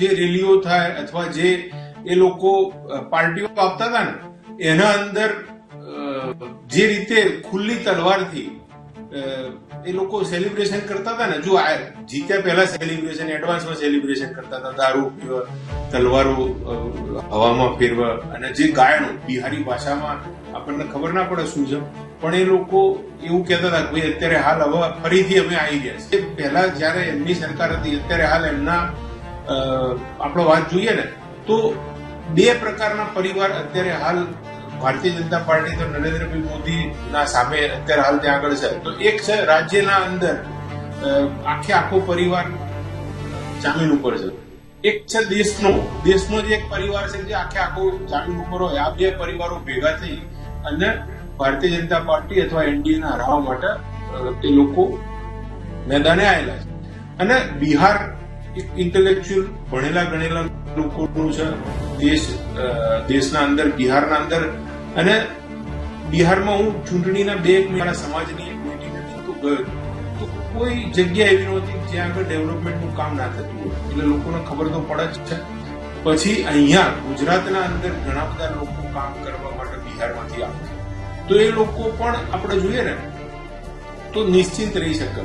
જે રેલીઓ થાય અથવા જે એ લોકો પાર્ટીઓ આપતા હતા ને એના અંદર જે રીતે ખુલ્લી તલવારથી એ લોકો સેલિબ્રેશન કરતા હતા ને, જો જીત્યા પહેલા સેલિબ્રેશન એડવાન્સમાં સેલિબ્રેશન કરતા હતા, દારૂ પીવા, તલવારો હવામાં ફેરવા અને જે ગાયનો બિહારી ભાષામાં આપણને ખબર ના પડે શું છે, પણ એ લોકો એવું કહેતા હતા કે ભાઈ અત્યારે હાલ હવે ફરીથી અમે આવી ગયા છે. પહેલા જયારે એમની સરકાર હતી અત્યારે હાલ એમના આપણો વાત જોઈએ ને તો બે પ્રકારના પરિવાર અત્યારે હાલ ભારતીય જનતા પાર્ટી તો નરેન્દ્રભાઈ મોદીના સામે અત્યારે હાલ ત્યાં આગળ છે. તો એક છે રાજ્યના અંદર આખો પરિવાર જામીન ઉપર છે, એક છે દેશનો જે એક પરિવાર છે જે આખો જામીન ઉપર હોય. આ બે પરિવારો ભેગા થઈ અને ભારતીય જનતા પાર્ટી અથવા એનડીએને હરાવવા માટે એ લોકો મેદાને આવેલા છે. અને બિહાર ઇન્ટેલેક્ચ્યુઅલ ભણેલા ગણેલા લોકોનું છે દેશના અંદર, બિહારના અંદર. અને બિહારમાં હું ચૂંટણીના 2 મારા સમાજની એક મીટિંગ હતી તો ગયો તો કોઈ જગ્યા એવી નહોતી જ્યાં આગળ ડેવલપમેન્ટનું કામ ના થતું હોય, એટલે લોકોને ખબર તો પડે જ છે. પછી અહીંયા ગુજરાતના અંદર ઘણા બધા લોકો કામ કરવા માટે બિહારમાંથી આવે છે, તો એ લોકો પણ આપણે જોઈએ ને તો નિશ્ચિંત રહી શકે.